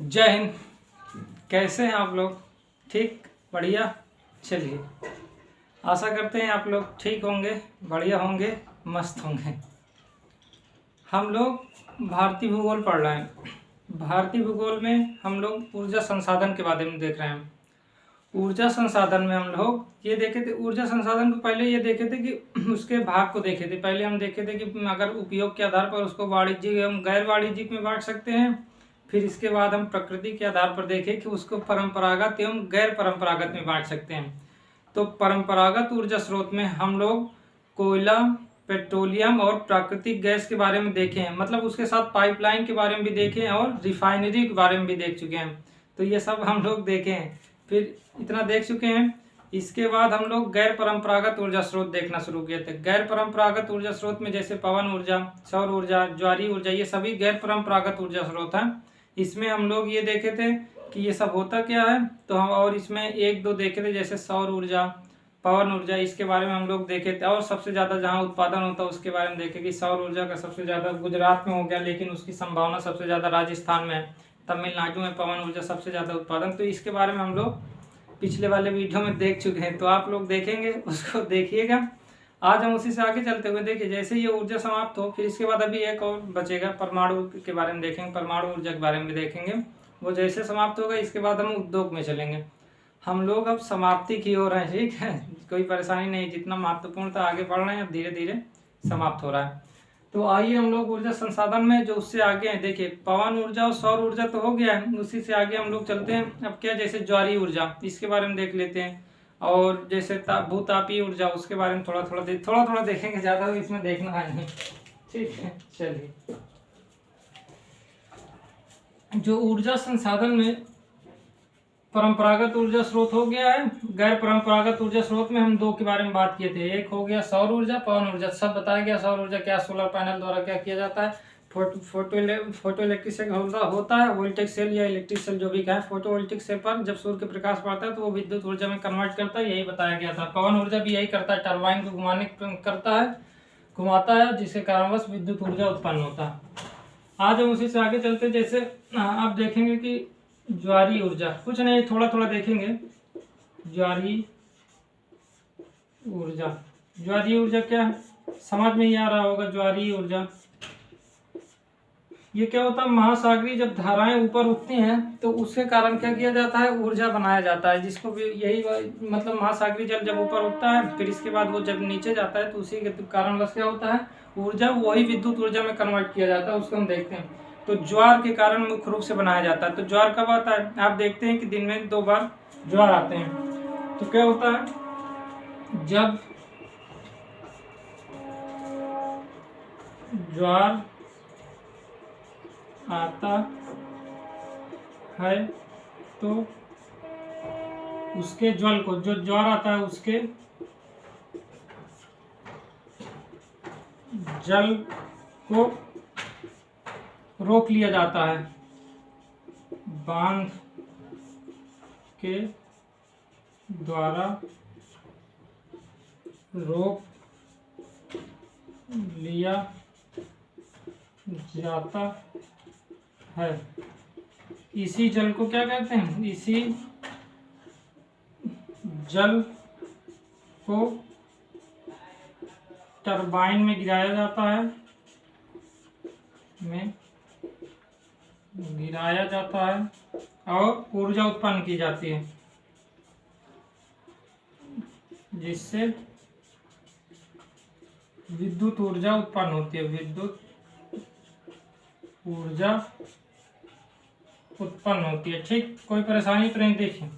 जय हिंद। कैसे हैं आप लोग? ठीक, बढ़िया। चलिए, आशा करते हैं आप लोग ठीक होंगे, बढ़िया होंगे, मस्त होंगे। हम लोग भारतीय भूगोल पढ़ रहे हैं। भारतीय भूगोल में हम लोग ऊर्जा संसाधन के बारे में देख रहे हैं। ऊर्जा संसाधन में हम लोग ये देखे थे, ऊर्जा संसाधन को पहले ये देखे थे कि उसके भाग को देखे थे। पहले हम देखे थे कि अगर उपयोग के आधार पर उसको वाणिज्यिक एवं गैर वाणिज्यिक में बांट सकते हैं। फिर इसके बाद हम प्रकृति के आधार पर देखें कि उसको परंपरागत एवं गैर परंपरागत में बांट सकते हैं। तो परंपरागत ऊर्जा स्रोत में हम लोग कोयला, पेट्रोलियम और प्राकृतिक गैस के बारे में देखे हैं, मतलब उसके साथ पाइपलाइन के बारे में भी देखे हैं और रिफाइनरी के बारे में भी देख चुके हैं। तो ये सब हम लोग देखे हैं, फिर इतना देख चुके हैं। इसके बाद हम लोग गैर परंपरागत ऊर्जा स्रोत देखना शुरू किए थे। गैर परंपरागत ऊर्जा स्रोत में जैसे पवन ऊर्जा, सौर ऊर्जा, ज्वारीय ऊर्जा, ये सभी गैर परंपरागत ऊर्जा स्रोत हैं। इसमें हम लोग ये देखे थे कि ये सब होता क्या है। तो हम और इसमें एक दो देखे थे, जैसे सौर ऊर्जा, पवन ऊर्जा, इसके बारे में हम लोग देखे थे। और सबसे ज़्यादा जहाँ उत्पादन होता है उसके बारे में देखे कि सौर ऊर्जा का सबसे ज़्यादा गुजरात में हो गया, लेकिन उसकी संभावना सबसे ज़्यादा राजस्थान में है। तमिलनाडु में पवन ऊर्जा सबसे ज़्यादा उत्पादन। तो इसके बारे में हम लोग पिछले वाले वीडियो में देख चुके हैं, तो आप लोग देखेंगे, उसको देखिएगा। आज हम उसी से आगे चलते हुए देखिए, जैसे ये ऊर्जा समाप्त हो, फिर इसके बाद अभी एक और बचेगा, परमाणु के बारे में देखेंगे, परमाणु ऊर्जा के बारे में भी देखेंगे। वो जैसे समाप्त होगा इसके बाद हम उद्योग में चलेंगे। हम लोग अब समाप्ति की ओर हैं, ठीक है, कोई परेशानी नहीं। जितना महत्वपूर्ण था आगे बढ़ रहे हैं, अब धीरे धीरे समाप्त हो रहा है। तो आइए हम लोग ऊर्जा संसाधन में जो उससे आगे हैं, देखिए पवन ऊर्जा और सौर ऊर्जा तो हो गया है, उसी से आगे हम लोग चलते हैं। अब क्या, जैसे ज्वारीय ऊर्जा, इसके बारे में देख लेते हैं। और जैसे भूतापीय ऊर्जा, उसके बारे में थोड़ा थोड़ा देखेंगे, ज़्यादा इसमें देखना है नहीं, ठीक है। चलिए, जो ऊर्जा संसाधन में परंपरागत ऊर्जा स्रोत हो गया है। गैर परंपरागत ऊर्जा स्रोत में हम दो के बारे में बात किए थे। एक हो गया सौर ऊर्जा, पवन ऊर्जा, सब बताया गया। सौर ऊर्जा क्या, सोलर पैनल द्वारा क्या किया जाता है, फोटो इलेक्ट्रिक सेल होता है, वोल्टेज सेल या इलेक्ट्रिक सेल जो भी कहें। फोटो वोल्टिक सेल पर जब सूर्य के प्रकाश पड़ता है तो वो विद्युत ऊर्जा में कन्वर्ट करता है, यही बताया गया था। पवन ऊर्जा भी यही करता है, टरबाइन को घुमाता है, जिसके कारणवश विद्युत ऊर्जा उत्पन्न होता है। आज हम उसी से आगे चलते, जैसे आप देखेंगे कि ज्वारीय ऊर्जा, कुछ नहीं, थोड़ा देखेंगे। ज्वारीय ऊर्जा क्या है, समझ में ही आ रहा होगा। ज्वारीय ऊर्जा ये क्या होता है, महासागरीय जब धाराएं ऊपर उठती हैं तो उसके कारण क्या किया जाता है, ऊर्जा बनाया जाता है, जिसको भी यही मतलब महासागरीय जल जब ऊपर उठता है, फिर इसके बाद वो जब नीचे जाता है तो उसी के कारणवश क्या होता है, ऊर्जा वही विद्युत ऊर्जा में कन्वर्ट किया जाता है। उसको हम देखते हैं। तो ज्वार के कारण मुख्य रूप से बनाया जाता है। तो ज्वार कब आता है, आप देखते हैं कि दिन में 2 बार ज्वार आते हैं। तो क्या होता है, जब ज्वार आता है तो उसके ज्वल को, जो ज्वार आता है उसके जल को रोक लिया जाता है, बांध के द्वारा रोक लिया जाता है। इसी जल को क्या कहते हैं, इसी जल को टरबाइन में गिराया जाता है, और ऊर्जा उत्पन्न की जाती है, जिससे विद्युत ऊर्जा उत्पन्न होती है। विद्युत ऊर्जा उत्पन्न होती है, ठीक, कोई परेशानी तो नहीं। देखिए,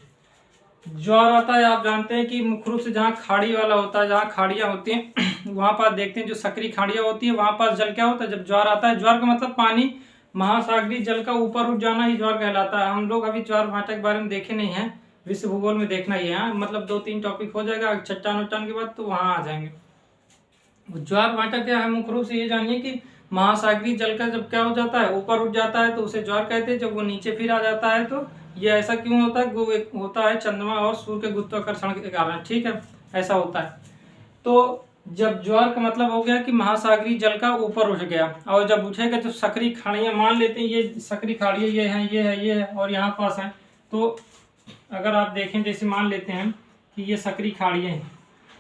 ज्वार आता है, आप जानते हैं कि मुख्य रूप से जहाँ खाड़ी वाला होता है, जहाँ खाड़ियाँ होती हैं वहाँ पर देखते हैं, जो सक्रिय खाड़ियाँ होती है वहाँ पर जल क्या होता है, जब ज्वार आता है, ज्वार का मतलब पानी, महासागरीय जल का ऊपर उठ जाना ही ज्वार कहलाता है। हम लोग अभी ज्वार भाटा के बारे में देखे नहीं हैं, विश्व भूगोल में देखना ही है, मतलब 2-3 टॉपिक हो जाएगा चट्टान वट्टान के बाद, तो वहाँ आ जाएंगे। ज्वार भाटा क्या है, मुख्य रूप से ये जानिए कि महासागरीय जल का जब क्या हो जाता है, ऊपर उठ जाता है तो उसे ज्वार कहते हैं। जब वो नीचे फिर आ जाता है तो ये ऐसा क्यों होता है, वो होता है चंद्रमा और सूर्य के गुरुत्वाकर्षण के कारण, ठीक है, ऐसा होता है। तो जब ज्वार का मतलब हो गया कि महासागरीय जल का ऊपर उठ गया, और जब उठेगा तो सक्रिय खाड़ियाँ, मान लेते हैं ये सक्रिय खाड़ियाँ ये हैं, ये है, ये है और यहाँ पास है। तो अगर आप देखें, जैसे मान लेते हैं कि ये सक्रिय खाड़ियाँ हैं,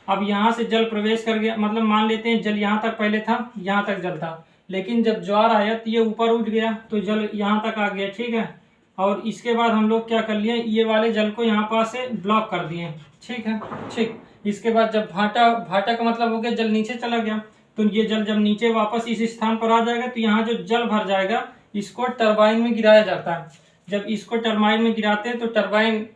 अब यहाँ से जल प्रवेश कर गया, मतलब मान लेते हैं जल यहाँ तक पहले था, यहाँ तक जल था, लेकिन जब ज्वार आया तो ये ऊपर उठ गया तो जल यहाँ तक आ गया, ठीक है। और इसके बाद हम लोग क्या कर लिए, ये वाले जल को यहाँ पास से ब्लॉक कर दिए, ठीक है, ठीक। इसके बाद जब भाटा, भाटा का मतलब हो गया जल नीचे चला गया, तो ये जल जब नीचे वापस इस स्थान पर आ जाएगा तो यहाँ जो जल भर जाएगा इसको टरबाइन में गिराया जाता है। जब इसको टरबाइन में गिराते हैं तो टरबाइन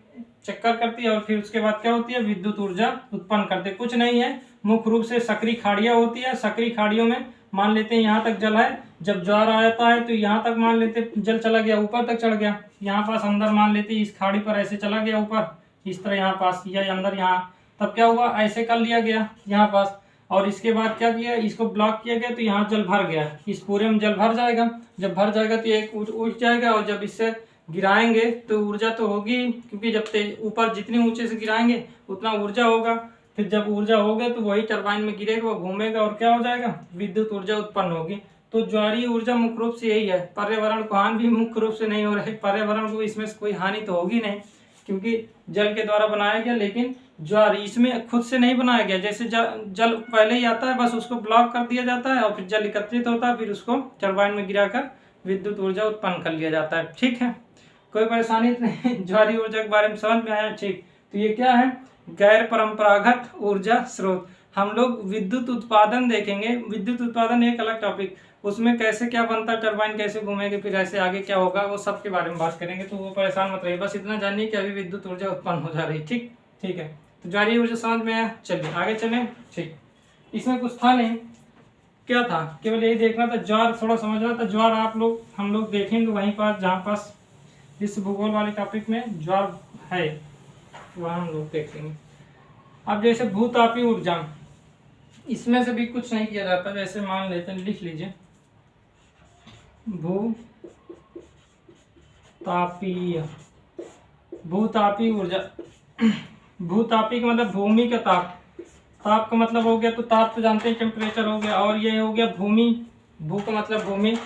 चक्कर करती है और फिर उसके बाद क्या होती है, विद्युत ऊर्जा उत्पन्न करते। कुछ नहीं है, मुख्य रूप से सक्रिय खाड़ियाँ होती है। सक्रिय खाड़ियों में मान लेते हैं यहाँ तक जल है, जब ज्वार आता है तो यहाँ तक मान लेते जल चला गया, ऊपर तक चढ़ गया, यहाँ पास अंदर मान लेते इस खाड़ी पर ऐसे चला गया ऊपर, इस तरह यहाँ पास या अंदर यहाँ, तब क्या हुआ, ऐसे कर लिया गया यहाँ पास। और इसके बाद क्या किया, इसको ब्लॉक किया गया तो यहाँ जल भर गया, इस पूरे में जल भर जाएगा। जब भर जाएगा तो एक उठ जाएगा, और जब इससे गिराएंगे तो ऊर्जा तो होगी, क्योंकि जब ऊपर जितनी ऊंचे से गिराएंगे उतना ऊर्जा होगा। फिर जब ऊर्जा होगा तो वही टरबाइन में गिरेगा, वो घूमेगा और क्या हो जाएगा, विद्युत ऊर्जा उत्पन्न होगी। तो ज्वारीय ऊर्जा मुख्य रूप से यही है। पर्यावरण को हानि भी मुख्य रूप से नहीं हो रही, पर्यावरण को इसमें कोई हानि तो होगी नहीं, क्योंकि जल के द्वारा बनाया गया, लेकिन ज्वार इसमें खुद से नहीं बनाया गया। जैसे जल पहले ही आता है, बस उसको ब्लॉक कर दिया जाता है और फिर जल एकत्रित होता है, फिर उसको टरबाइन में गिराकर विद्युत ऊर्जा उत्पन्न कर लिया जाता है, ठीक है। कोई परेशानी नहीं, ज्वारीय ऊर्जा के बारे में समझ में आया, ठीक। तो ये क्या है, गैर परंपरागत ऊर्जा स्रोत। हम लोग विद्युत उत्पादन देखेंगे, विद्युत उत्पादन एक अलग टॉपिक, उसमें कैसे क्या बनता है, टरबाइन कैसे घूमेगी, फिर ऐसे आगे क्या होगा, वो सब के बारे में बात करेंगे। तो वो परेशान मत रहिए, बस इतना जानिए कि अभी विद्युत ऊर्जा उत्पन्न हो जा रही, ठीक, ठीक है। तो ज्वारीय ऊर्जा समझ में आया, चलिए आगे चलें, ठीक। इसमें कुछ था नहीं, क्या था, केवल यही देखना था, ज्वार थोड़ा समझना था। ज्वार हम लोग देखेंगे वहीं पास जहाँ पास इस भूगोल वाले टॉपिक में ज्वार है, वहाँ हम लोग देखेंगे। अब जैसे भूतापीय ऊर्जा, इसमें से भी कुछ नहीं किया जाता। जैसे मान लेते हैं, लिख लीजिए, भूतापीय ऊर्जा। भूतापीय का मतलब भूमि का ताप, ताप का मतलब हो गया, तो ताप तो जानते हैं टेम्परेचर हो गया, और ये हो गया भूमि, भू का मतलब भूमि।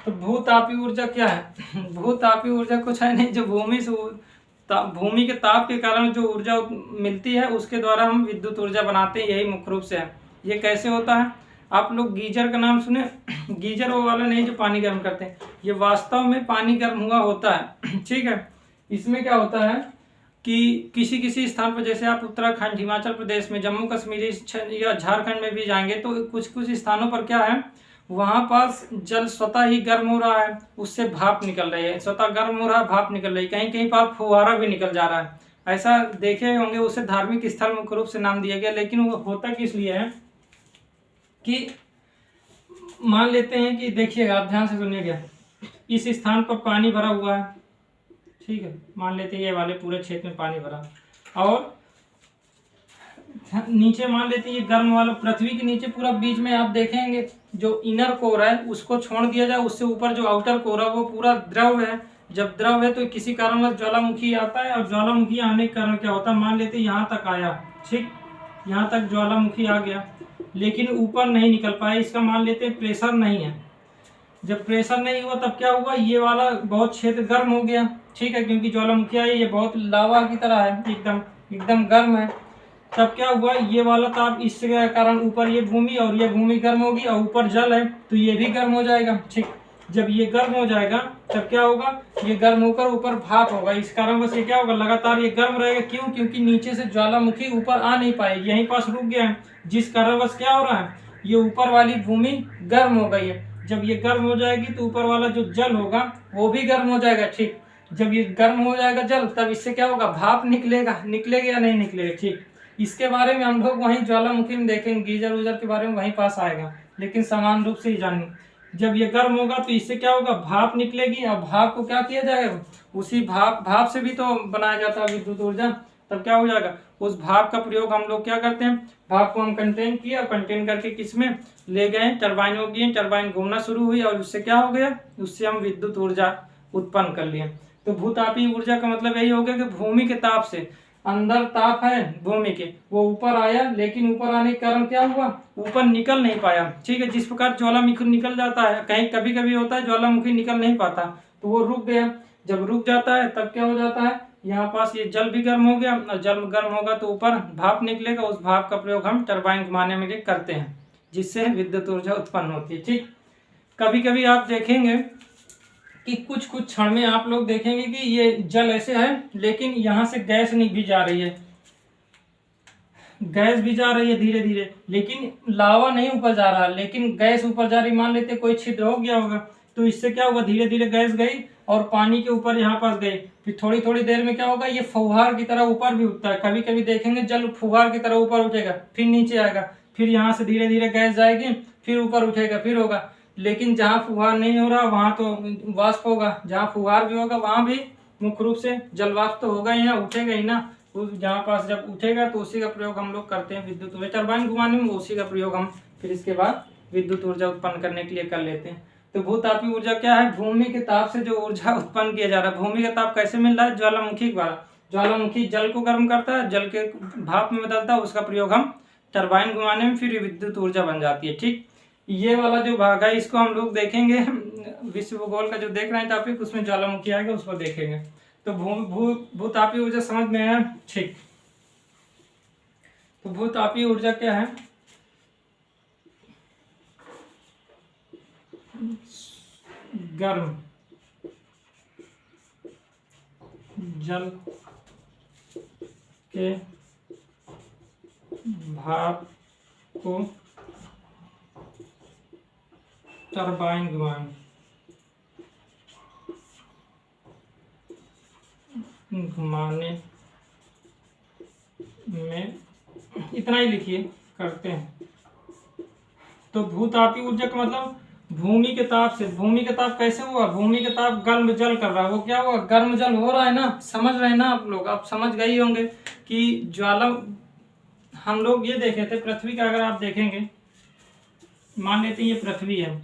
तो भूतापीय ऊर्जा क्या है, भूतापीय ऊर्जा कुछ है नहीं, जो भूमि से भूमि के ताप के कारण जो ऊर्जा मिलती है उसके द्वारा हम विद्युत ऊर्जा बनाते हैं, यही मुख्य रूप से है। ये कैसे होता है, आप लोग गीजर का नाम सुने, गीजर वो वाला नहीं जो पानी गर्म करते हैं, ये वास्तव में पानी गर्म हुआ होता है, ठीक है। इसमें क्या होता है कि किसी किसी स्थान पर, जैसे आप उत्तराखंड, हिमाचल प्रदेश में, जम्मू कश्मीर या झारखंड में भी जाएंगे तो कुछ कुछ स्थानों पर क्या है, वहाँ पास जल स्वतः ही गर्म हो रहा है, उससे भाप निकल रही है, स्वतः गर्म हो रहा है, भाप निकल रही है, कहीं कहीं पर फुहारा भी निकल जा रहा है। ऐसा देखे होंगे, उसे धार्मिक स्थल मुख्य रूप से नाम दिया गया। लेकिन वो होता किस लिए है कि मान लेते हैं कि, देखिएगा आप ध्यान से सुनिएगा, इस स्थान पर पानी भरा हुआ है, ठीक है, मान लेते हैं ये वाले पूरे क्षेत्र में पानी भरा, और नीचे मान लेते हैं ये गर्म वाला, पृथ्वी के नीचे पूरा बीच में आप देखेंगे जो इनर कोर है उसको छोड़ दिया जाए, उससे ऊपर जो आउटर कोर है वो पूरा द्रव है। जब द्रव है तो किसी कारणवश ज्वालामुखी आता है, और ज्वालामुखी आने के कारण क्या होता है, मान लेते हैं यहाँ तक आया, ठीक, यहाँ तक ज्वालामुखी आ गया, लेकिन ऊपर नहीं निकल पाया, इसका मान लेते हैं प्रेशर नहीं है। जब प्रेशर नहीं हुआ तब क्या हुआ, ये वाला बहुत क्षेत्र गर्म हो गया, ठीक है, क्योंकि ज्वालामुखी आई, ये बहुत लावा की तरह है, एकदम एकदम गर्म है। तब क्या हुआ, ये वाला ताप इसके कारण ऊपर ये भूमि, और ये भूमि गर्म होगी, और ऊपर जल है तो ये भी गर्म हो जाएगा, ठीक। जब ये गर्म हो जाएगा तब क्या होगा, ये गर्म होकर ऊपर भाप होगा, इस कारण बस ये क्या होगा, लगातार ये गर्म रहेगा। क्यों, क्योंकि नीचे से ज्वालामुखी ऊपर आ नहीं पाएगी, यहीं पास रुक गया है, जिस कारण बस क्या हो रहा है, ये ऊपर वाली भूमि गर्म हो गई है। जब ये गर्म हो जाएगी तो ऊपर वाला जो जल होगा वो भी गर्म हो जाएगा, ठीक। जब ये गर्म हो जाएगा जल, तब इससे क्या होगा, भाप निकलेगा, निकलेगा या नहीं निकलेगा, ठीक। इसके बारे में हम लोग वहीं ज्वालामुखी में देखेंगे, गीजर उजर के बारे में वहीं पास आएगा, लेकिन समान रूप से ही जानिए। जब ये गर्म होगा तो इससे क्या होगा, भाप निकलेगी, और भाप को क्या किया जाएगा, उसी भाप से भी तो बनाया जाता है विद्युत ऊर्जा। तब क्या हो जाएगा, उस भाप का प्रयोग हम लोग क्या करते हैं, भाप को हम कंटेन किया, कंटेन करके किस में ले गए, टरबाइन हो गई, टरबाइन घूमना शुरू हुई, और उससे क्या हो गया, उससे हम विद्युत ऊर्जा उत्पन्न कर लिए। तो भूतापीय ऊर्जा का मतलब यही हो गया कि भूमि के ताप से अंदर ताप है भूमि के, वो ऊपर आया, लेकिन ऊपर आने के कारण क्या हुआ, ऊपर निकल नहीं पाया। ठीक है, जिस प्रकार ज्वालामुखी निकल जाता है, कहीं कभी कभी होता है ज्वालामुखी निकल नहीं पाता तो वो रुक गया। जब रुक जाता है तब क्या हो जाता है, यहाँ पास ये जल भी गर्म हो गया, और जल गर्म होगा तो ऊपर भाप निकलेगा, उस भाप का प्रयोग हम टरबाइन घुमाने में करते हैं, जिससे विद्युत ऊर्जा उत्पन्न होती है। ठीक, कभी कभी आप देखेंगे कि कुछ कुछ क्षण में आप लोग देखेंगे कि ये जल ऐसे है, लेकिन यहाँ से गैस नहीं भी जा रही है, गैस भी जा रही है धीरे धीरे, लेकिन लावा नहीं ऊपर जा रहा, लेकिन गैस ऊपर जा रही। मान लेते कोई छिद्र हो गया होगा, तो इससे क्या होगा, धीरे धीरे गैस गई और पानी के ऊपर यहाँ पास गई, फिर थोड़ी थोड़ी देर में क्या होगा, ये फुहार की तरह ऊपर भी उठता है। कभी कभी देखेंगे जल फुहार की तरह ऊपर उठेगा, फिर नीचे आएगा, फिर यहाँ से धीरे धीरे गैस जाएगी, फिर ऊपर उठेगा, फिर होगा। लेकिन जहाँ फुहार नहीं हो रहा वहाँ तो वाष्प होगा, जहाँ फुहार भी होगा वहाँ भी मुख्य रूप से जल वाष्प तो होगा ही ना, उठेगा ही ना। उस जहाँ पास जब उठेगा तो उसी का प्रयोग हम लोग करते हैं विद्युत ऊर्जा टरबाइन घुमाने में, उसी का प्रयोग हम फिर इसके बाद विद्युत ऊर्जा उत्पन्न करने के लिए कर लेते हैं। तो भूतापीय ऊर्जा क्या है, भूमि के ताप से जो ऊर्जा उत्पन्न किया जा रहा है। भूमि का ताप कैसे मिल रहा है, ज्वालामुखी द्वारा। ज्वालामुखी जल को गर्म करता है, जल के भाप में बदलता है, उसका प्रयोग हम टरबाइन घुमाने में, फिर विद्युत ऊर्जा बन जाती है। ठीक, ये वाला जो भाग है इसको हम लोग देखेंगे विश्व भूगोल का जो देख रहे हैं टॉपिक, उसमें ज्वालामुखी आएगा, उसको देखेंगे। तो भूतापीय ऊर्जा समझ में है। ठीक, तो भूतापीय ऊर्जा क्या है, गर्म जल के भाप को टरबाइन घुमाने में, इतना ही लिखिए, करते हैं। तो भूतापीय ऊर्जा का मतलब भूमि के ताप से, भूमि के ताप कैसे हुआ, भूमि के ताप गर्म जल कर रहा है, वो क्या हुआ, गर्म जल हो रहा है ना, समझ रहे हैं ना आप लोग, आप समझ गए होंगे कि ज्वाला, हम लोग ये देखे थे पृथ्वी का, अगर आप देखेंगे, मान लेते हैं ये पृथ्वी है,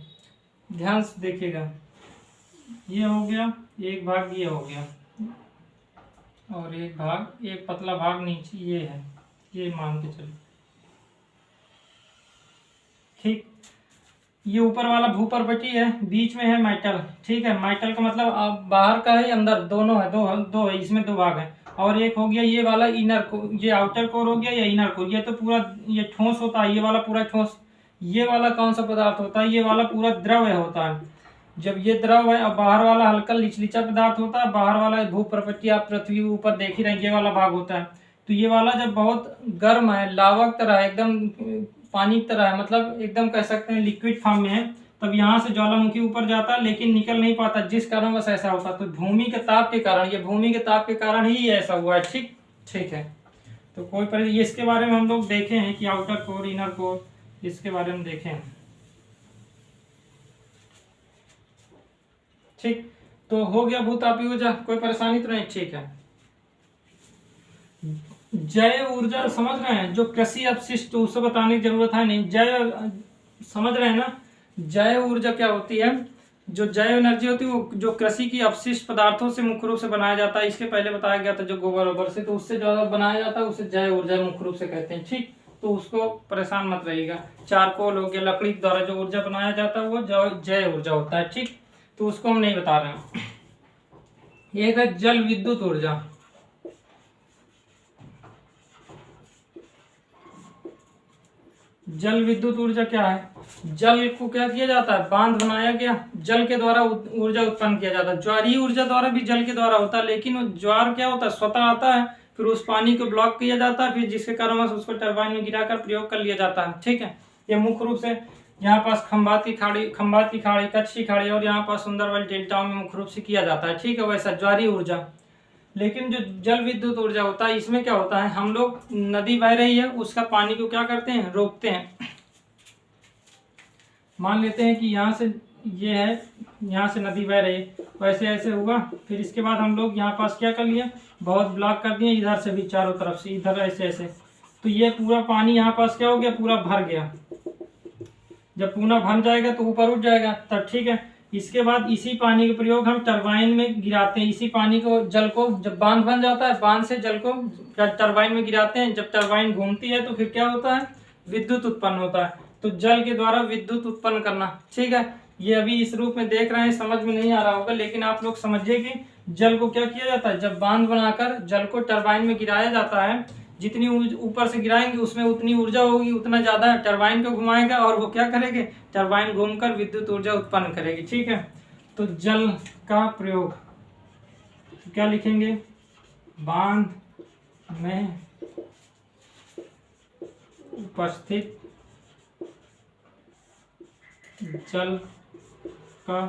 ध्यान से देखिएगा, ये हो गया एक भाग, ये हो गया, और एक भाग, एक पतला भाग नीचे ये है, ये मान के चलो। ठीक, ये ऊपर वाला भूपर्वतीय है, बीच में है मेटल। ठीक है, मेटल का मतलब आप बाहर का है अंदर, दोनों है, दो है, इसमें दो भाग है। और एक हो गया ये वाला इनर कोर, ये आउटर कोर हो गया या इनर कोर, ये तो पूरा ये ठोस होता है, ये वाला पूरा ठोस। ये वाला कौन सा पदार्थ होता है, ये वाला पूरा द्रव होता है। जब ये द्रव है, और बाहर वाला हल्का लिचलिचा पदार्थ होता है, बाहर वाला भूपर्वतीय, आप पृथ्वी ऊपर देख ही रहे, ये वाला भाग होता है। तो ये वाला जब बहुत गर्म है, लावा की तरह, एकदम पानी की तरह है, मतलब एकदम कह सकते हैं लिक्विड फॉर्म में है, तब यहाँ से ज्वालामुखी ऊपर जाता है, लेकिन निकल नहीं पाता, जिस कारण बस ऐसा होता। तो भूमि के ताप के कारण, ये भूमि के ताप के कारण ही ऐसा हुआ है। ठीक, ठीक है, तो कोई पर ये इसके बारे में हम लोग देखे हैं कि आउटर कोर, इनर कोर, इसके बारे में देखे हैं। ठीक, तो हो गया भूतापीय ऊर्जा, कोई परेशानी तो नहीं। ठीक है, जैव ऊर्जा समझ रहे हैं, जो कृषि अपशिष्ट, उसको बताने की जरूरत है नहीं, जैव समझ रहे हैं ना। जैव ऊर्जा क्या होती है, जो जैव एनर्जी होती है वो जो कृषि की अपशिष्ट पदार्थों से मुख्य रूप से बनाया जाता है। इसके पहले बताया गया था जो गोबर वोबर से, तो उससे ज्यादा बनाया जाता है, उसे जैव ऊर्जा मुख्य रूप से कहते हैं। ठीक, तो उसको परेशान मत रहिएगा। चारकोल हो गया, लकड़ी द्वारा जो ऊर्जा बनाया जाता है वो जैव ऊर्जा होता है। ठीक, तो उसको हम नहीं बता रहे हैं। एक है जल विद्युत ऊर्जा। जल विद्युत ऊर्जा क्या है, जल को क्या किया जाता है, बांध बनाया गया, जल के द्वारा ऊर्जा उत्पन्न किया जाता है। ज्वारीय ऊर्जा द्वारा भी जल के द्वारा होता है, लेकिन वो ज्वार क्या होता है, स्वतः आता है, फिर उस पानी को ब्लॉक किया जाता है, फिर जिसके कारण उसको टरबाइन में गिराकर प्रयोग कर लिया जाता है। ठीक है, ये मुख्य रूप से यहाँ पास खंभात की खाड़ी, कच्छ की खाड़ी, और यहाँ पास सुंदरबन डेल्टाओं में मुख्य रूप से किया जाता है। ठीक है, वैसा ज्वारीय ऊर्जा। लेकिन जो जल विद्युत ऊर्जा होता है, इसमें क्या होता है, हम लोग नदी बह रही है, उसका पानी को क्या करते हैं, रोकते हैं। मान लेते हैं कि यहाँ से ये है, यहाँ से नदी बह रही है, वैसे ऐसे हुआ, फिर इसके बाद हम लोग यहाँ पास क्या कर लिया, बहुत ब्लॉक कर दिए, इधर से भी चारों तरफ से, इधर ऐसे ऐसे, तो ये पूरा पानी यहाँ पास क्या हो गया, पूरा भर गया। जब पूरा भर जाएगा तो ऊपर उठ जाएगा तब। ठीक है, इसके बाद इसी पानी का प्रयोग हम टरबाइन में गिराते हैं। इसी पानी को, जल को, जब बांध बन जाता है, बांध से जल को टरबाइन में गिराते हैं। जब टरबाइन घूमती है तो फिर क्या होता है, विद्युत उत्पन्न होता है। तो जल के द्वारा विद्युत उत्पन्न करना, ठीक है। ये अभी इस रूप में देख रहे हैं, समझ में नहीं आ रहा होगा, लेकिन आप लोग समझिए कि जल को क्या किया जाता है, जब बांध बनाकर जल को टरबाइन में गिराया जाता है, जितनी ऊपर से गिराएंगे उसमें उतनी ऊर्जा होगी, उतना ज्यादा टरबाइन को घुमाएगा और वो क्या करेंगे, टरबाइन घूमकर विद्युत ऊर्जा उत्पन्न करेगी, ठीक है। तो जल का प्रयोग तो क्या लिखेंगे, बांध में उपस्थित जल का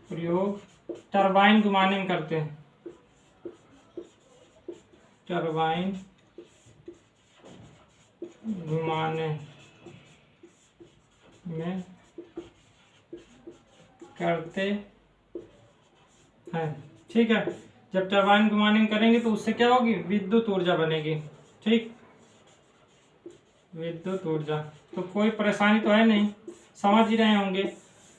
प्रयोग टरबाइन घुमाने में करते हैं। टरबाइन घुमाने में करते हैं, ठीक है। जब टरबाइन घुमाने में करेंगे तो उससे क्या होगी, विद्युत ऊर्जा बनेगी, ठीक, विद्युत ऊर्जा। तो कोई परेशानी तो है नहीं, समझ ही रहे होंगे,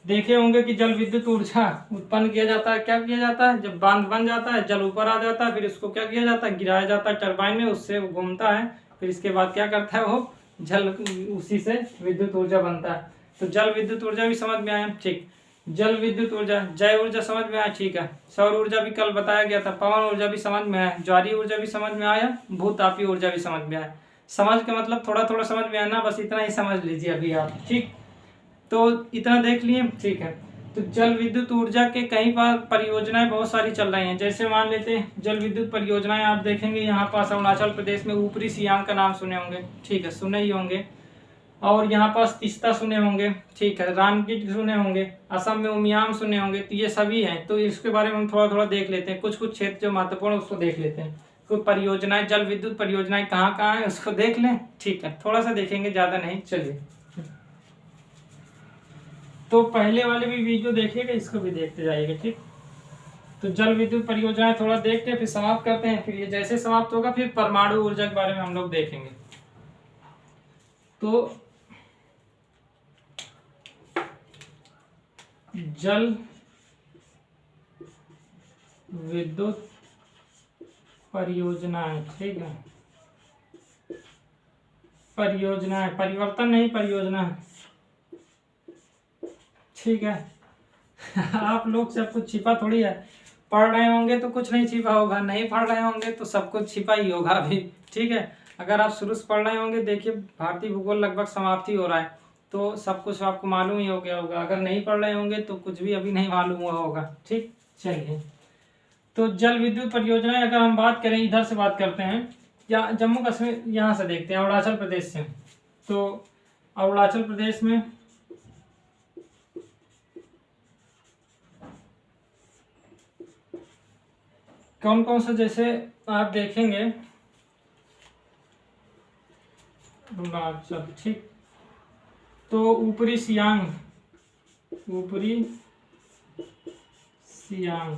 देखे होंगे कि जल विद्युत ऊर्जा उत्पन्न किया जाता है। क्या किया जाता है, जब बांध बन जाता है, जल ऊपर आ जाता है, फिर इसको क्या किया जाता है, गिराया जाता है टरबाइन में, उससे वो घूमता है, फिर इसके बाद क्या करता है, वो जल, उसी से विद्युत ऊर्जा बनता है। तो जल विद्युत ऊर्जा भी समझ में आया, ठीक। जल विद्युत ऊर्जा, जय ऊर्जा समझ में आया, ठीक है। सौर ऊर्जा भी कल बताया गया था, पवन ऊर्जा भी समझ में आया, ज्वारीय ऊर्जा भी समझ में आया, भूतापीय ऊर्जा भी समझ में आया। समझ के मतलब थोड़ा थोड़ा समझ में आना, बस इतना ही समझ लीजिए अभी आप, ठीक। तो इतना देख लिए, ठीक है। तो जल विद्युत ऊर्जा के कई बार परियोजनाएं बहुत सारी चल रही हैं। जैसे मान लेते हैं जल विद्युत परियोजनाएं, आप देखेंगे यहाँ पास अरुणाचल प्रदेश में ऊपरी सियांग का नाम सुने होंगे, ठीक है, सुने ही होंगे। और यहाँ पास तीस्ता सुने होंगे, ठीक है, रानगीट सुने होंगे, असम में उमियाम सुने होंगे। तो ये सभी हैं, तो इसके बारे में हम थोड़ा थोड़ा देख लेते हैं। कुछ कुछ क्षेत्र जो महत्वपूर्ण है उसको देख लेते हैं। कोई परियोजनाएं, जल विद्युत परियोजनाएं कहाँ कहाँ है उसको देख लें, ठीक है। थोड़ा सा देखेंगे, ज्यादा नहीं, चलिए। तो पहले वाले भी वीडियो देखिएगा, इसको भी देखते जाइएगा, ठीक। तो जल विद्युत परियोजनाएं थोड़ा देखते हैं, फिर समाप्त करते हैं। फिर ये जैसे समाप्त होगा फिर परमाणु ऊर्जा के बारे में हम लोग देखेंगे। तो जल विद्युत परियोजनाएं, ठीक है, परियोजनाएं, परिवर्तन नहीं, परियोजना, ठीक है। आप लोग सब कुछ छिपा थोड़ी है, पढ़ रहे होंगे तो कुछ नहीं छिपा होगा, नहीं पढ़ रहे होंगे तो सब कुछ छिपा ही होगा अभी, ठीक है। अगर आप शुरू से पढ़ रहे होंगे, देखिए भारतीय भूगोल लगभग समाप्ति हो रहा है, तो सब कुछ आपको मालूम ही हो गया होगा। अगर नहीं पढ़ रहे होंगे तो कुछ भी अभी नहीं मालूम हुआ होगा, ठीक। चलिए, तो जल विद्युत परियोजनाएं अगर हम बात करें, इधर से बात करते हैं, या जम्मू कश्मीर, यहाँ से देखते हैं, अरुणाचल प्रदेश से। तो अरुणाचल प्रदेश में कौन कौन सा, जैसे आप देखेंगे अरुणाचल, ठीक। तो ऊपरी सियांग, ऊपरी सियांग,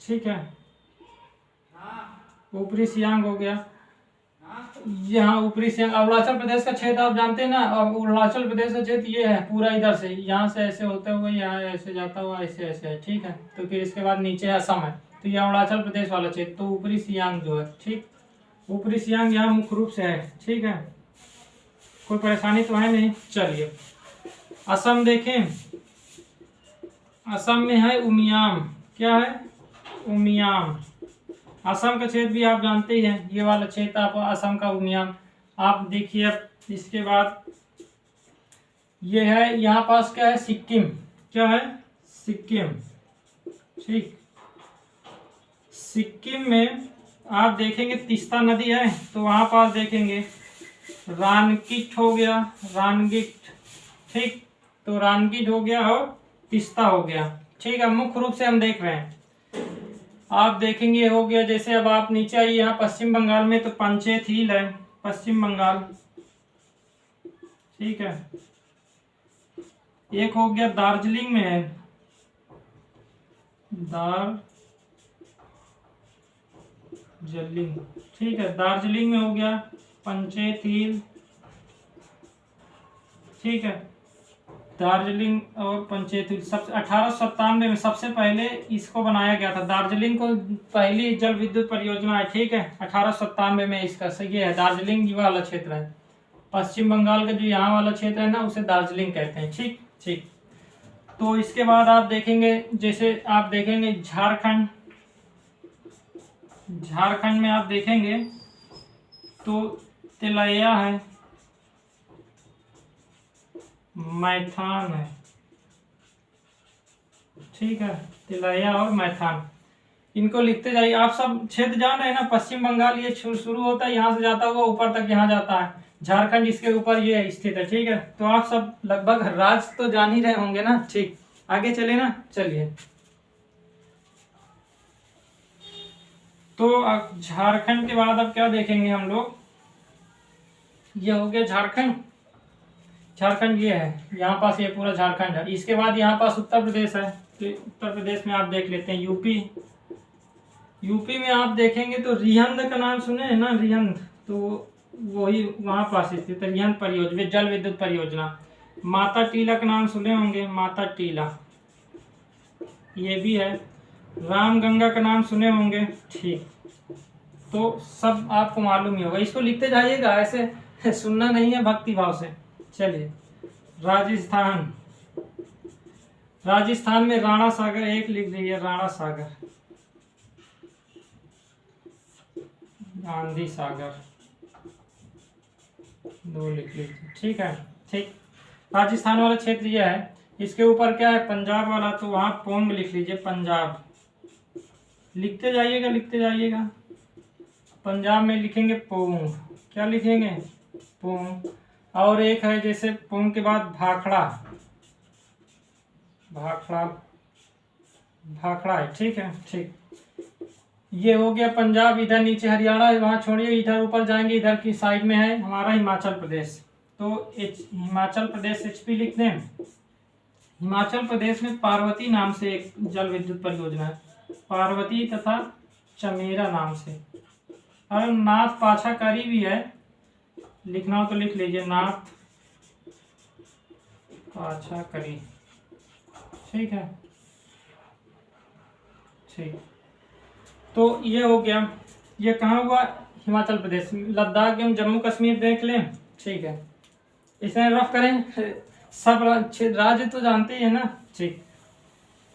ठीक है, ऊपरी सियांग हो गया। यहाँ ऊपरी सियांग अरुणाचल प्रदेश का क्षेत्र आप जानते हैं ना। अब अरुणाचल प्रदेश का क्षेत्र ये है पूरा, इधर से, यहाँ से ऐसे होते हुए यहाँ ऐसे जाता हुआ ऐसे ऐसे है, ठीक है। तो फिर इसके बाद नीचे असम है, तो ये अरुणाचल प्रदेश वाला क्षेत्र। तो ऊपरी सियांग जो है, ठीक, ऊपरी सियांग यहाँ मुख्य रूप से है, ठीक है, कोई परेशानी तो है नहीं। चलिए, असम देखें, असम में है उमियाम, क्या है, उमियाम। असम का क्षेत्र भी आप जानते ही हैं, ये वाला क्षेत्र आप, असम का उमियाम। आप देखिए, अब इसके बाद ये है, यहाँ पास क्या है, सिक्किम, क्या है, सिक्किम, ठीक। सिक्किम में आप देखेंगे तीस्ता नदी है, तो वहाँ पास देखेंगे रानगिट हो गया, रानगिट, ठीक। तो रानगिट हो गया और तीस्ता हो गया, ठीक है। मुख्य रूप से हम देख रहे हैं, आप देखेंगे हो गया। जैसे अब आप नीचे आइए, यहाँ पश्चिम बंगाल में तो पंचेत हिल है, पश्चिम बंगाल, ठीक है। एक हो गया दार्जिलिंग में है, दार्जिलिंग, ठीक है, दार्जिलिंग में हो गया पंचेत हिल, ठीक है। दार्जिलिंग और पंचेत सबसे 1897 में सबसे पहले इसको बनाया गया था। दार्जिलिंग को पहली जल विद्युत परियोजना है, ठीक है, 1897 में इसका सही है। दार्जिलिंग ये वाला क्षेत्र है, पश्चिम बंगाल का जो यहाँ वाला क्षेत्र है ना, उसे दार्जिलिंग कहते हैं। ठीक ठीक। तो इसके बाद आप देखेंगे, जैसे आप देखेंगे झारखंड, झारखंड में आप देखेंगे तो तिलैया है, मैथान है, ठीक है, तिलैया और मैथान, इनको लिखते जाइए। आप सब क्षेत्र जान रहे हैं ना, पश्चिम बंगाल ये शुरू होता है, यहाँ से जाता हुआ ऊपर तक यहाँ जाता है, झारखंड इसके ऊपर ये स्थित है, ठीक है। तो आप सब लगभग राज्य तो जान ही रहे होंगे ना। ठीक, आगे चले ना, चलिए। तो झारखंड के बाद अब क्या देखेंगे हम लोग, ये हो गया झारखंड, झारखंड ये है, यहाँ पास ये पूरा झारखंड है। इसके बाद यहाँ पास उत्तर प्रदेश है, तो उत्तर प्रदेश में आप देख लेते हैं यूपी। यूपी में आप देखेंगे तो रिहंद का नाम सुने हैं ना, रिहंद, तो वही वहाँ पास स्थित है, रिहंद परियोजना, जल विद्युत परियोजना। माता टीला का नाम सुने होंगे, माता टीला ये भी है। रामगंगा का नाम सुने होंगे, ठीक। तो सब आपको मालूम ही होगा, इसको लिखते जाइएगा, ऐसे सुनना नहीं है, भक्ति भाव से। चलिए, राजस्थान, राजस्थान में राणा सागर एक लिख लीजिए, राणा सागर, गांधी सागर दो लिख लीजिए, ठीक है, ठीक। राजस्थान वाला क्षेत्र यह है। इसके ऊपर क्या है, पंजाब वाला, तो वहां पोंग लिख लीजिए, पंजाब, लिखते जाइएगा, लिखते जाइएगा। पंजाब में लिखेंगे पोंग, क्या लिखेंगे, पोंग। और एक है जैसे पोंग के बाद भाखड़ा, भाखड़ा, भाखड़ा है, ठीक है, ठीक। ये हो गया पंजाब। इधर नीचे हरियाणा है, वहाँ छोड़िए, इधर ऊपर जाएंगे, इधर की साइड में है हमारा हिमाचल प्रदेश। तो हिमाचल प्रदेश HP लिख दें। हिमाचल प्रदेश में पार्वती नाम से एक जल विद्युत परियोजना है, पार्वती तथा चमेरा नाम से। और नाथ पाछाकारी भी है, लिखना हो तो लिख लीजिए, नाथ पाछाकारी, ठीक है, ठीक। तो ये हो गया, ये कहाँ हुआ, हिमाचल प्रदेश। लद्दाख एवं जम्मू कश्मीर देख लें, ठीक है, इसे रफ करें। सब राज्य तो जानते ही है ना, ठीक।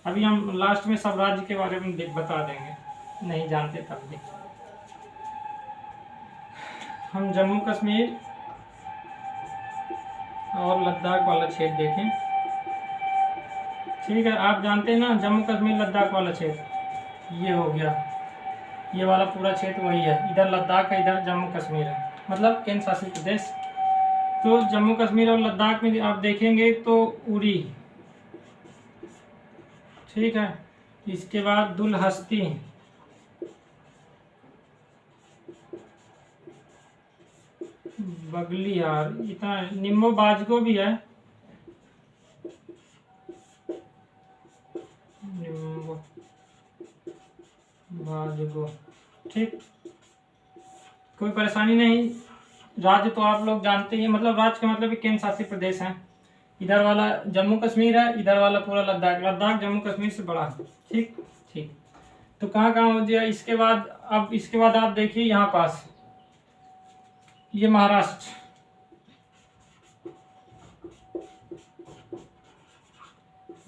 अभी हम लास्ट में सब राज्य के बारे में बता देंगे, नहीं जानते तब भी। हम जम्मू कश्मीर और लद्दाख वाला क्षेत्र देखें, ठीक है। आप जानते हैं ना, जम्मू कश्मीर लद्दाख वाला क्षेत्र ये हो गया, ये वाला पूरा क्षेत्र वही है। इधर लद्दाख है, इधर जम्मू कश्मीर है, मतलब केंद्र शासित प्रदेश। तो जम्मू कश्मीर और लद्दाख में आप देखेंगे तो उरी, ठीक है। इसके बाद दुलहस्ती, बगलियार, इतना निम्बो बाजगो भी है, निम्बो बाजगो, ठीक। कोई परेशानी नहीं। राज्य तो आप लोग जानते ही, मतलब राज्य का मतलब केंद्र शासित प्रदेश है। इधर वाला जम्मू कश्मीर है, इधर वाला पूरा लद्दाख, लद्दाख जम्मू कश्मीर से बड़ा है, ठीक ठीक। तो कहाँ कहाँ हो गया। इसके बाद अब इसके बाद आप देखिए यहाँ पास, ये महाराष्ट्र,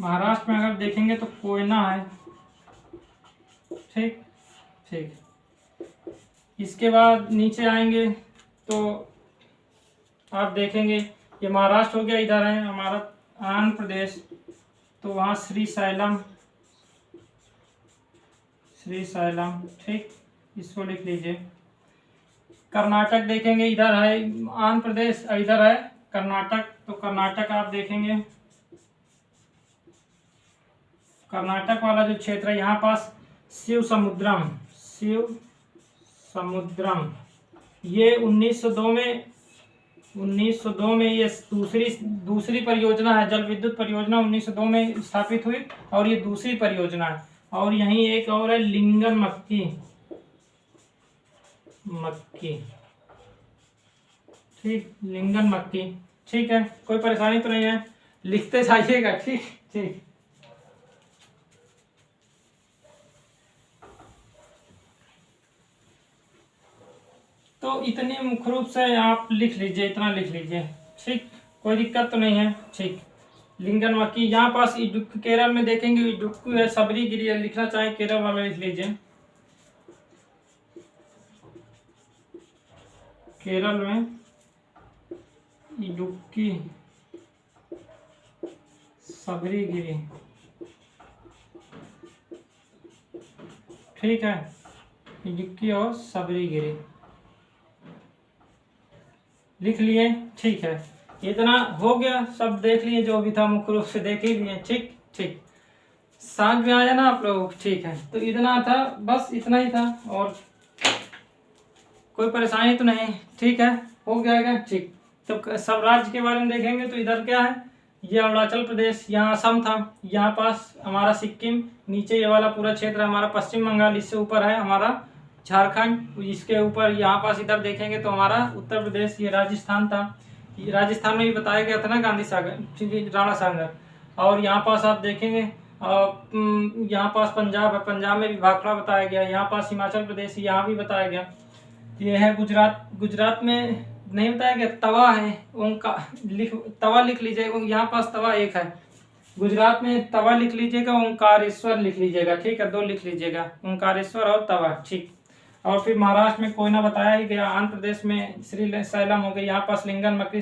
महाराष्ट्र में अगर देखेंगे तो कोयना है, ठीक ठीक। इसके बाद नीचे आएंगे तो आप देखेंगे ये महाराष्ट्र हो गया, इधर है हमारा आंध्र प्रदेश, तो वहाँ श्रीशैलम, श्रीशैलम, ठीक, इसको लिख लीजिए। कर्नाटक देखेंगे, इधर है आंध्र प्रदेश, इधर है कर्नाटक, तो कर्नाटक आप देखेंगे, कर्नाटक वाला जो क्षेत्र है यहाँ पास शिव समुद्रम, शिव समुद्रम, ये 1902 में ये दूसरी परियोजना है, जल विद्युत परियोजना 1902 में स्थापित हुई, और ये दूसरी परियोजना है। और यहीं एक और है लिंगन मक्की, मक्की, ठीक, लिंगन मक्की, ठीक है, कोई परेशानी तो नहीं है। लिखते जाइएगा। ठीक ठीक। तो इतने मुख्य रूप से आप लिख लीजिए, इतना लिख लीजिए। ठीक, कोई दिक्कत तो नहीं है। ठीक, लिंगन मक्की यहाँ पास केरल में देखेंगे इडुक्कू है, सबरीगिरी है। लिखना चाहे केरल वाला लिख लीजिए। केरल में इडुक्की सबरीगिरी। ठीक है, इडुक्की और सबरीगिरी लिख लिए। ठीक है, इतना हो गया, सब देख लिए जो भी था मुख्य रूप से देख ही लिए। ठीक ठीक, समझ में आया ना आप लोग? ठीक है, तो इतना था, बस इतना ही था, और कोई परेशानी तो नहीं। ठीक है, हो जाएगा। ठीक, तो सब राज्य के बारे में देखेंगे तो इधर क्या है, ये अरुणाचल प्रदेश, यहाँ असम था, यहाँ पास हमारा सिक्किम, नीचे ये वाला पूरा क्षेत्र हमारा पश्चिम बंगाल, इससे ऊपर है हमारा झारखंड, इसके ऊपर यहाँ पास इधर देखेंगे तो हमारा उत्तर प्रदेश, ये राजस्थान था। ये राजस्थान में भी बताया गया था ना गांधी सागर, राणा सागर। और यहाँ पास आप देखेंगे यहाँ पास पंजाब है, पंजाब में भी भाखड़ा बताया गया। यहाँ पास हिमाचल प्रदेश, यहाँ भी बताया गया। ये है गुजरात, गुजरात में नहीं बताया गया, तवा है, उनका तवा लिख लीजिएगा। यहाँ पास तवा एक है, गुजरात में तवा लिख लीजिएगा, ओंकारेश्वर लिख लीजिएगा। ठीक है, 2 लिख लीजिएगा, ओंकारेश्वर और तवा। ठीक, और फिर महाराष्ट्र में कोयना बताया ही गया, आंध्र प्रदेश में श्री सैलम हो गई, यहाँ पास लिंगन मक्की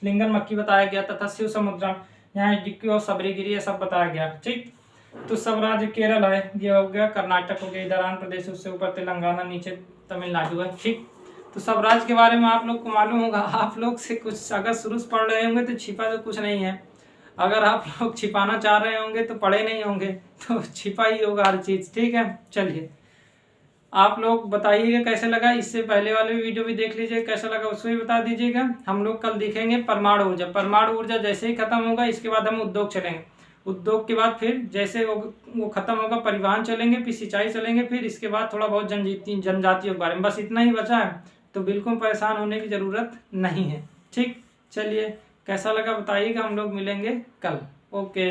लिंगन मक्की बताया गया, तथा शिव समुद्रम, यहाँ इडुक्की और सबरीगिरी, ये सब बताया गया। ठीक, तो सब राज्य केरल है, ये हो गया, कर्नाटक हो गया, इधर आंध्र प्रदेश, उससे ऊपर तेलंगाना, नीचे तमिलनाडु है। ठीक, तो सब राज्य के बारे में आप लोग को मालूम होगा। आप लोग से कुछ अगर शुरू से पढ़ रहे होंगे तो छिपा तो कुछ नहीं है, अगर आप लोग छिपाना चाह रहे होंगे तो पढ़े नहीं होंगे, तो छिपा ही होगा हर चीज़। ठीक है, चलिए आप लोग बताइएगा कैसे लगा, इससे पहले वाले वीडियो भी देख लीजिए, कैसा लगा उसको भी बता दीजिएगा। हम लोग कल दिखेंगे परमाणु ऊर्जा। परमाणु ऊर्जा जैसे ही खत्म होगा, इसके बाद हम उद्योग चलेंगे, उद्योग के बाद फिर जैसे वो खत्म होगा, परिवहन चलेंगे, फिर सिंचाई चलेंगे, फिर इसके बाद थोड़ा बहुत जनजातियों के बारे में, बस इतना ही बचा है। तो बिल्कुल परेशान होने की ज़रूरत नहीं है। ठीक, चलिए कैसा लगा बताइएगा, हम लोग मिलेंगे कल। ओके।